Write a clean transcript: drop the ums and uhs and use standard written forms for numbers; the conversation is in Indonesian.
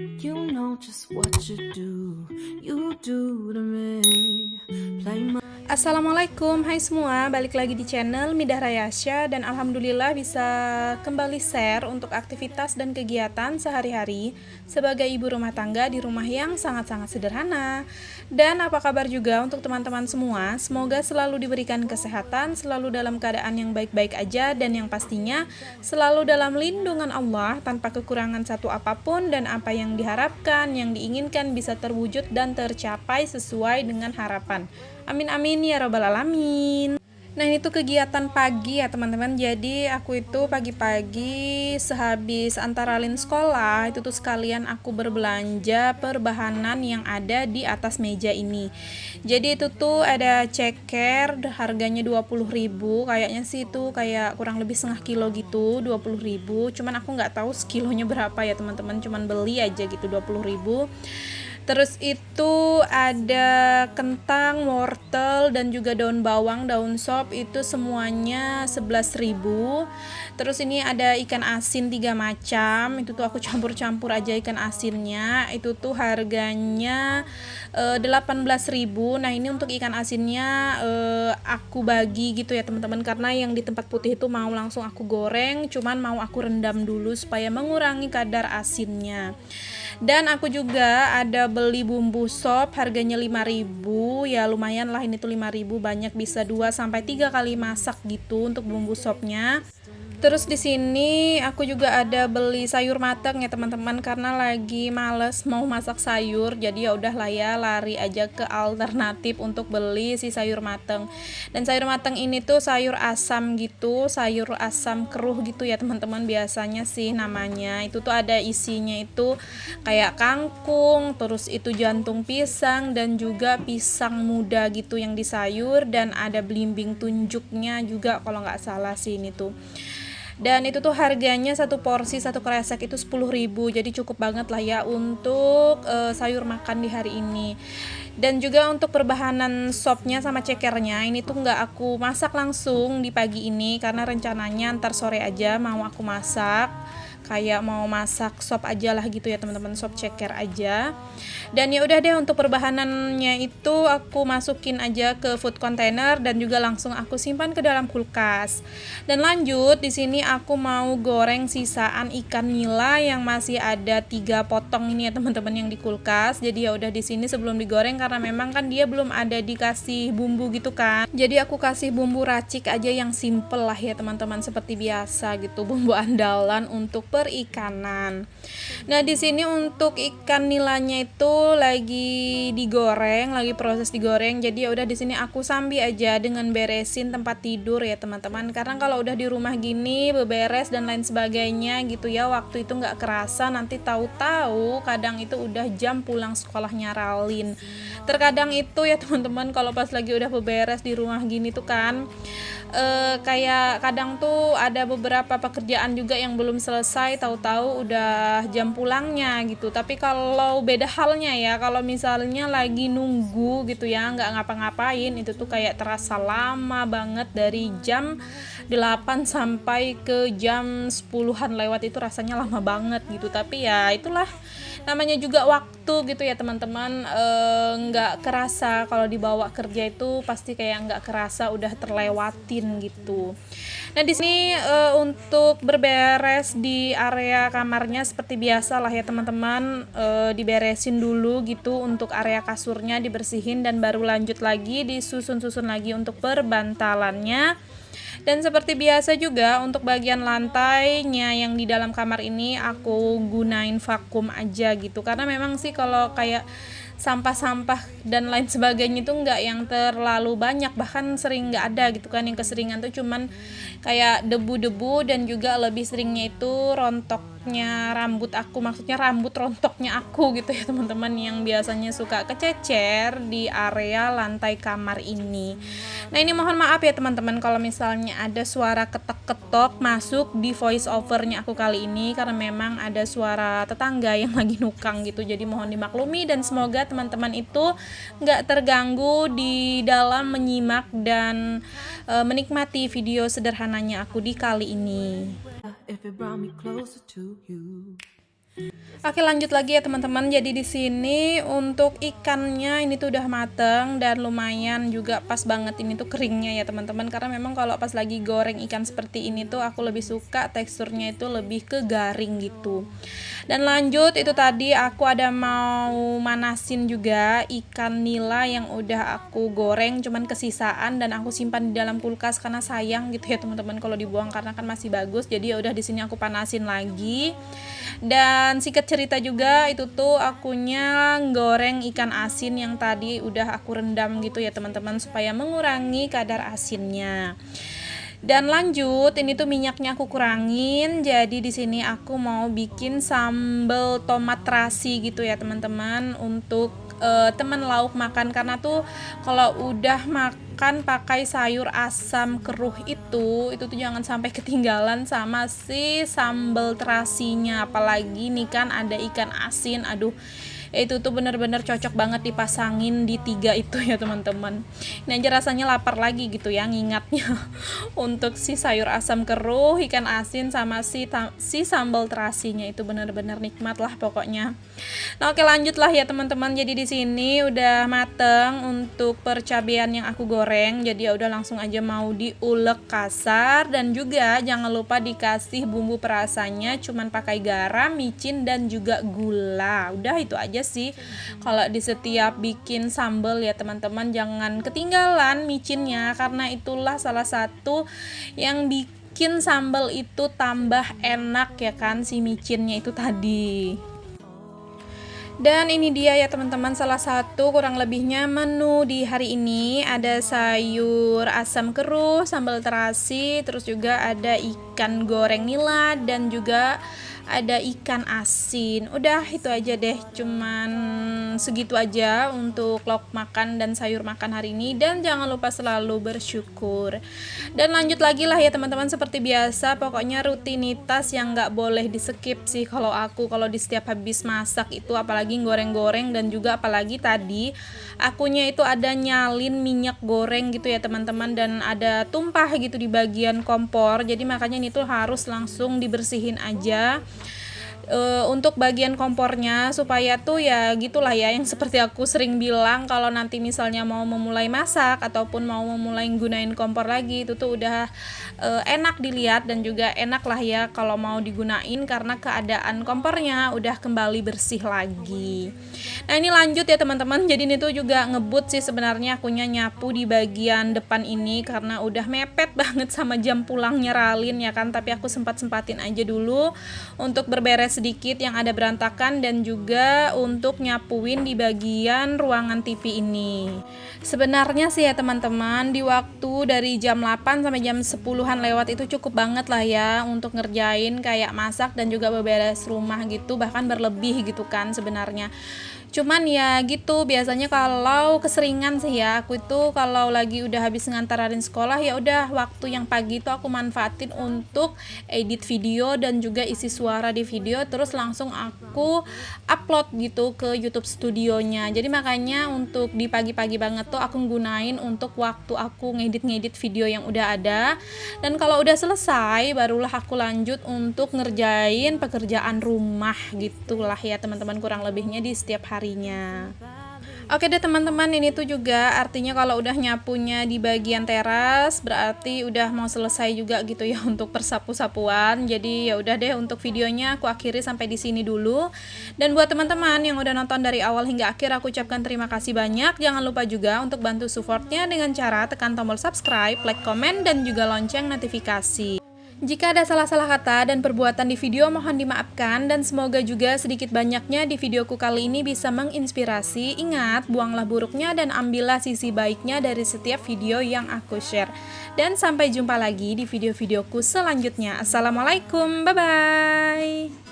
You know just what you do to me. Assalamualaikum, hai semua, balik lagi di channel Midah Rayasya. Dan alhamdulillah bisa kembali share untuk aktivitas dan kegiatan sehari-hari sebagai ibu rumah tangga di rumah yang sangat-sangat sederhana. Dan apa kabar juga untuk teman-teman semua, semoga selalu diberikan kesehatan, selalu dalam keadaan yang baik-baik aja, dan yang pastinya selalu dalam lindungan Allah tanpa kekurangan satu apapun, dan apa yang diharapkan, yang diinginkan bisa terwujud dan tercapai sesuai dengan harapan. Amin amin ya robbal alamin. Nah, ini tuh kegiatan pagi ya teman-teman. Jadi aku itu pagi-pagi sehabis antara lain sekolah itu tuh sekalian aku berbelanja perbahanan yang ada di atas meja ini. Jadi itu tuh ada ceker harganya 20.000, kayaknya sih itu kayak kurang lebih setengah kilo gitu, 20.000. Cuman aku nggak tahu sekilonya berapa ya teman-teman, cuman beli aja gitu 20.000. Terus itu ada kentang, wortel, dan juga daun bawang, daun sop, itu semuanya 11.000. Terus ini ada ikan asin 3 macam, itu tuh aku campur-campur aja ikan asinnya. Itu tuh harganya 18.000. Nah, ini untuk ikan asinnya aku bagi gitu ya teman-teman, karena yang di tempat putih itu mau langsung aku goreng, cuman mau aku rendam dulu supaya mengurangi kadar asinnya. Dan aku juga ada beli bumbu sop harganya 5.000. Ya lumayan lah, ini tuh 5.000 banyak, bisa 2 sampai 3 kali masak gitu untuk bumbu sopnya. Terus di sini aku juga ada beli sayur mateng ya teman-teman, karena lagi males mau masak sayur. Jadi ya udahlah ya, lari aja ke alternatif untuk beli si sayur mateng. Dan sayur mateng ini tuh sayur asam gitu, sayur asam keruh gitu ya teman-teman biasanya sih namanya. Itu tuh ada isinya itu kayak kangkung, terus itu jantung pisang, dan juga pisang muda gitu yang disayur, dan ada belimbing tunjuknya juga kalau nggak salah sih ini tuh. Dan itu tuh harganya satu porsi satu kresek itu 10.000. Jadi cukup banget lah ya untuk sayur makan di hari ini. Dan juga untuk perbahanan sopnya sama cekernya ini tuh nggak aku masak langsung di pagi ini, karena rencananya ntar sore aja mau aku masak, kayak mau masak sop aja lah gitu ya teman-teman, sop ceker aja. Dan ya udah deh, untuk perbahanannya itu aku masukin aja ke food container dan juga langsung aku simpan ke dalam kulkas. Dan lanjut di sini aku mau goreng sisaan ikan nila yang masih ada 3 potong ini ya teman-teman yang di kulkas. Jadi ya udah di sini sebelum digoreng, karena memang kan dia belum ada dikasih bumbu gitu kan. Jadi aku kasih bumbu racik aja yang simple lah ya teman-teman, seperti biasa gitu, bumbu andalan untuk perikanan. Nah, di sini untuk ikan nilanya itu lagi digoreng, lagi proses digoreng. Jadi ya udah di sini aku sambil aja dengan beresin tempat tidur ya teman-teman. Karena kalau udah di rumah gini beberes dan lain sebagainya gitu ya, waktu itu nggak kerasa, nanti tahu-tahu kadang itu udah jam pulang sekolahnya Ralin. Terkadang itu ya teman-teman, kalau pas lagi udah beberes di rumah gini tuh kan kayak kadang tuh ada beberapa pekerjaan juga yang belum selesai, tahu-tahu udah jam pulangnya gitu. Tapi kalau beda halnya ya, kalau misalnya lagi nunggu gitu ya, nggak ngapa-ngapain, itu tuh kayak terasa lama banget, dari jam 8 sampai ke jam 10-an lewat, itu rasanya lama banget gitu. Tapi ya itulah namanya juga waktu gitu ya teman-teman, nggak kerasa kalau dibawa kerja itu pasti kayak nggak kerasa udah terlewatin gitu. Nah, di sini untuk berberes di area kamarnya seperti biasa lah ya teman-teman, diberesin dulu gitu, untuk area kasurnya dibersihin, dan baru lanjut lagi disusun-susun lagi untuk perbantalannya. Dan seperti biasa juga untuk bagian lantainya yang di dalam kamar ini aku gunain vakum aja gitu, karena memang sih kalau kayak sampah-sampah dan lain sebagainya itu nggak yang terlalu banyak, bahkan sering nggak ada gitu kan. Yang keseringan tuh cuman kayak debu-debu, dan juga lebih seringnya itu rontoknya rambut aku, maksudnya rambut rontoknya aku gitu ya teman-teman, yang biasanya suka kececer di area lantai kamar ini. Nah, ini mohon maaf ya teman-teman kalau misalnya ada suara ketok-ketok masuk di voice overnya aku kali ini, karena memang ada suara tetangga yang lagi nukang gitu. Jadi mohon dimaklumi, dan semoga teman-teman itu nggak terganggu di dalam menyimak dan menikmati video sederhananya aku di kali ini. If it brought me closer to you. Oke, lanjut lagi ya teman-teman. Jadi di sini untuk ikannya ini tuh udah mateng dan lumayan juga pas banget ini tuh keringnya ya teman-teman. Karena memang kalau pas lagi goreng ikan seperti ini tuh aku lebih suka teksturnya itu lebih ke garing gitu. Dan lanjut itu tadi aku ada mau manasin juga ikan nila yang udah aku goreng cuman kesisaan dan aku simpan di dalam kulkas karena sayang gitu ya teman-teman kalau dibuang karena kan masih bagus. Jadi ya udah di sini aku panasin lagi. Dan singkat cerita juga itu tuh akunya goreng ikan asin yang tadi udah aku rendam gitu ya teman-teman supaya mengurangi kadar asinnya. Dan lanjut, ini tuh minyaknya aku kurangin. Jadi di sini aku mau bikin sambal tomat terasi gitu ya teman-teman untuk teman lauk makan karena tuh kalau udah makan pakai sayur asam keruh itu tuh jangan sampai ketinggalan sama si sambal terasinya, apalagi nih kan ada ikan asin. Aduh, itu tuh bener-bener cocok banget dipasangin di 3 itu ya teman-teman. Ini aja rasanya lapar lagi gitu ya ngingatnya untuk si sayur asam keruh, ikan asin sama si sambal terasinya itu bener-bener nikmat lah pokoknya. Nah, oke lanjut lah ya teman-teman. Jadi di sini udah mateng untuk percabean yang aku goreng. Jadi ya udah langsung aja mau diulek kasar dan juga jangan lupa dikasih bumbu perasanya cuman pakai garam, micin dan juga gula. Udah itu aja sih. Kalau di setiap bikin sambal ya teman-teman jangan ketinggalan micinnya karena itulah salah satu yang bikin sambal itu tambah enak ya kan, si micinnya itu tadi. Dan ini dia ya teman-teman salah satu kurang lebihnya menu di hari ini. Ada sayur asam keruh, sambal terasi, terus juga ada ikan goreng nila dan juga ada ikan asin. Udah itu aja deh, cuman segitu aja untuk lauk makan dan sayur makan hari ini. Dan jangan lupa selalu bersyukur. Dan lanjut lagi lah ya teman-teman, seperti biasa pokoknya rutinitas yang gak boleh di skip sih kalau aku, kalau di setiap habis masak itu apalagi goreng-goreng dan juga apalagi tadi akunya itu ada nyalin minyak goreng gitu ya teman-teman dan ada tumpah gitu di bagian kompor. Jadi makanya ini tuh harus langsung dibersihin aja untuk bagian kompornya supaya tuh ya gitulah ya yang seperti aku sering bilang kalau nanti misalnya mau memulai masak ataupun mau memulai gunain kompor lagi itu tuh udah enak dilihat dan juga enak lah ya kalau mau digunain karena keadaan kompornya udah kembali bersih lagi. Nah ini lanjut ya teman-teman, jadi ini tuh juga ngebut sih sebenarnya akunya nyapu di bagian depan ini karena udah mepet banget sama jam pulangnya Ralin ya kan, tapi aku sempat-sempatin aja dulu untuk berberes sedikit yang ada berantakan dan juga untuk nyapuin di bagian ruangan TV ini. Sebenarnya sih ya teman-teman di waktu dari jam 8 sampai jam 10-an lewat itu cukup banget lah ya untuk ngerjain kayak masak dan juga beberes rumah gitu, bahkan berlebih gitu kan sebenarnya. Cuman ya gitu biasanya kalau keseringan sih ya aku itu kalau lagi udah habis ngantar Arin sekolah ya udah waktu yang pagi itu aku manfaatin untuk edit video dan juga isi suara di video terus langsung aku upload gitu ke YouTube studionya. Jadi makanya untuk di pagi-pagi banget tuh aku gunain untuk waktu aku ngedit video yang udah ada dan kalau udah selesai barulah aku lanjut untuk ngerjain pekerjaan rumah gitulah ya teman-teman kurang lebihnya di setiap harinya. Oke deh teman-teman, ini tuh juga artinya kalau udah nyapunya di bagian teras berarti udah mau selesai juga gitu ya untuk persapu-sapuan. Jadi ya udah deh untuk videonya aku akhiri sampai di sini dulu. Dan buat teman-teman yang udah nonton dari awal hingga akhir aku ucapkan terima kasih banyak. Jangan lupa juga untuk bantu supportnya dengan cara tekan tombol subscribe, like, komen, dan juga lonceng notifikasi. Jika ada salah-salah kata dan perbuatan di video mohon dimaafkan dan semoga juga sedikit banyaknya di videoku kali ini bisa menginspirasi. Ingat, buanglah buruknya dan ambillah sisi baiknya dari setiap video yang aku share. Dan sampai jumpa lagi di video-videoku selanjutnya. Assalamualaikum, bye-bye.